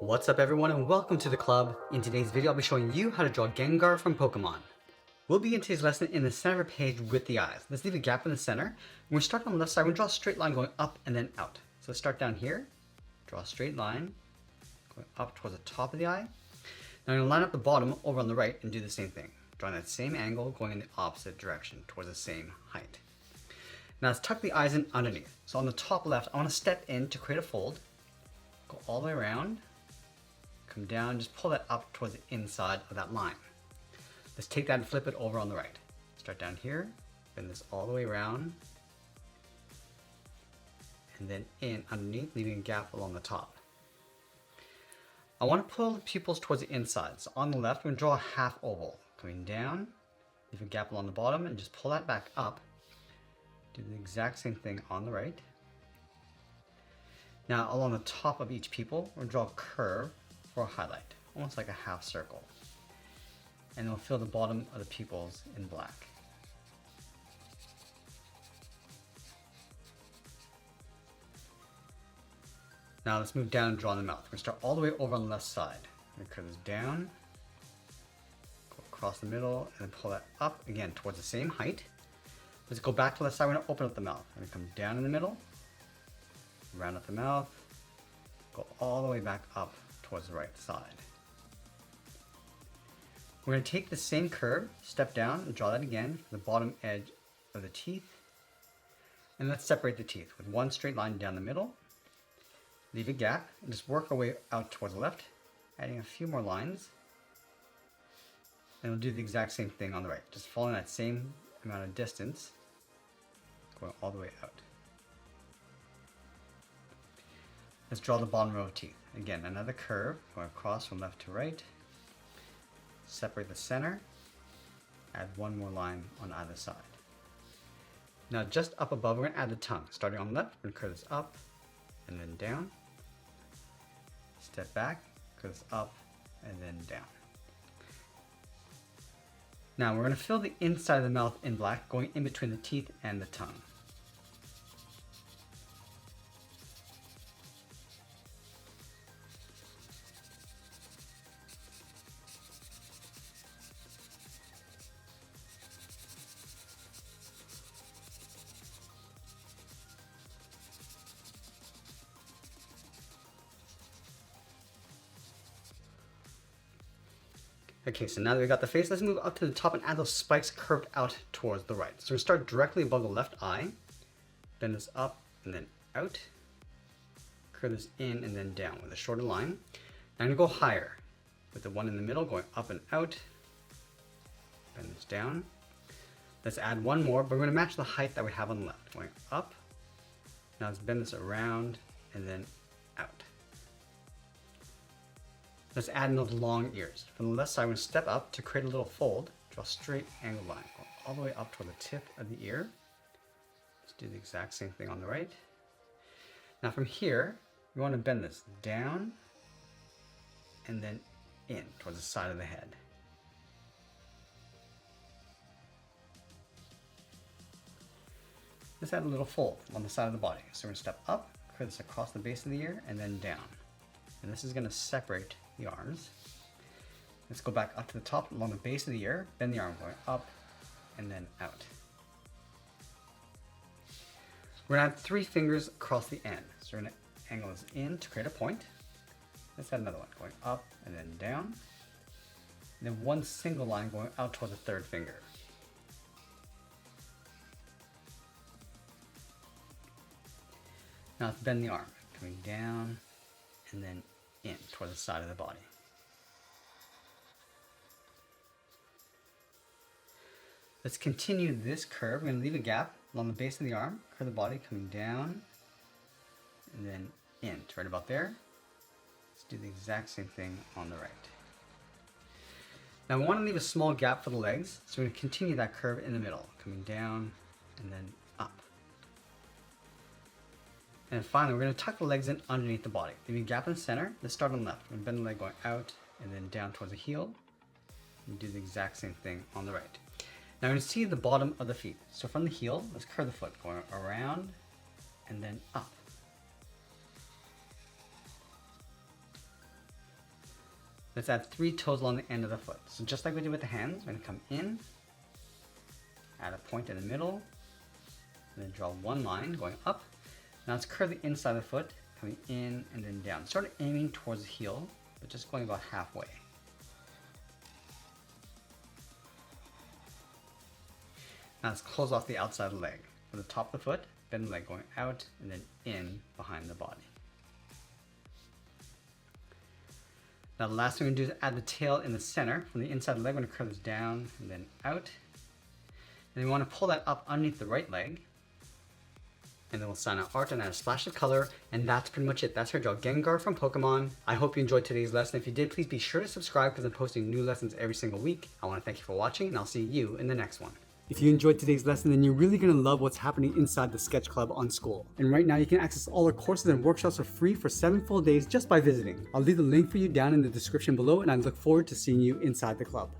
What's up everyone and welcome to the club. In today's video I'll be showing you how to draw Gengar from Pokemon. We'll begin today's lesson in the center of the page with the eyes. Let's leave a gap in the center. When we start on the left side, we're going to draw a straight line going up and then out. So let's start down here, draw a straight line going up towards the top of the eye. Now I'm going to line up the bottom over on the right and do the same thing. Drawing that same angle going in the opposite direction towards the same height. Now let's tuck the eyes in underneath. So on the top left, I want to step in to create a fold. Go all the way around. Come down, just pull that up towards the inside of that line. Let's take that and flip it over on the right. Start down here, bend this all the way around, and then in underneath, leaving a gap along the top. I want to pull the pupils towards the inside. So on the left, we're going to draw a half oval. Coming down, leave a gap along the bottom, and just pull that back up. Do the exact same thing on the right. Now along the top of each pupil, we're going to draw a curve for a highlight, almost like a half circle. And we'll fill the bottom of the pupils in black. Now let's move down and draw the mouth. We're going to start all the way over on the left side. We're going to curve this down, go across the middle, and then pull that up again towards the same height. Let's go back to the left side. We're going to open up the mouth. We're going to come down in the middle, round up the mouth, go all the way back up towards the right side. We're going to take the same curve, step down, and draw that again for the bottom edge of the teeth. And let's separate the teeth with one straight line down the middle. Leave a gap, and just work our way out towards the left, adding a few more lines. And we'll do the exact same thing on the right, just following that same amount of distance, going all the way out. Let's draw the bottom row of teeth. Again, another curve going across from left to right. Separate the center. Add one more line on either side. Now just up above, we're going to add the tongue. Starting on the left, we're going to curve this up and then down. Step back, curve this up and then down. Now we're going to fill the inside of the mouth in black, going in between the teeth and the tongue. Okay, so now that we got the face, let's move up to the top and add those spikes curved out towards the right. So we're going to start directly above the left eye, bend this up and then out, curve this in and then down with a shorter line. Now I'm going to go higher with the one in the middle going up and out, bend this down. Let's add one more, but we're going to match the height that we have on the left, going up. Now let's bend this around and then out. Let's add in those long ears. From the left side, we're going to step up to create a little fold, draw a straight angled line, go all the way up toward the tip of the ear. Let's do the exact same thing on the right. Now from here, we want to bend this down and then in towards the side of the head. Let's add a little fold on the side of the body. So we're going to step up, curve this across the base of the ear, and then down. And this is going to separate the arms. Let's go back up to the top along the base of the ear, bend the arm going up and then out. We're going to add 3 fingers across the end. So we're going to angle this in to create a point. Let's add another one going up and then down. And then one single line going out toward the 3rd finger. Now let's bend the arm, coming down and then in toward the side of the body. Let's continue this curve. We're going to leave a gap along the base of the arm, curve the body, coming down and then in to right about there. Let's do the exact same thing on the right. Now we want to leave a small gap for the legs, so we're going to continue that curve in the middle, coming down and then up. And finally, we're going to tuck the legs in underneath the body, leaving a gap in the center. Let's start on the left. We're going to bend the leg going out and then down towards the heel. And do the exact same thing on the right. Now we're going to see the bottom of the feet. So from the heel, let's curve the foot, going around and then up. Let's add 3 toes along the end of the foot. So just like we did with the hands, we're going to come in, add a point in the middle, and then draw one line going up. Now let's curve the inside of the foot, coming in and then down. Start aiming towards the heel, but just going about halfway. Now let's close off the outside of the leg. From the top of the foot, bend the leg going out and then in behind the body. Now the last thing we're going to do is add the tail in the center. From the inside of the leg, we're going to curve this down and then out. And we want to pull that up underneath the right leg. And then we'll sign our art and add a splash of color. And that's pretty much it. That's how to draw Gengar from Pokemon. I hope you enjoyed today's lesson. If you did, please be sure to subscribe because I'm posting new lessons every single week. I want to thank you for watching and I'll see you in the next one. If you enjoyed today's lesson, then you're really going to love what's happening inside the Sketch Club on School. And right now you can access all our courses and workshops for free for 7 full days just by visiting. I'll leave the link for you down in the description below and I look forward to seeing you inside the club.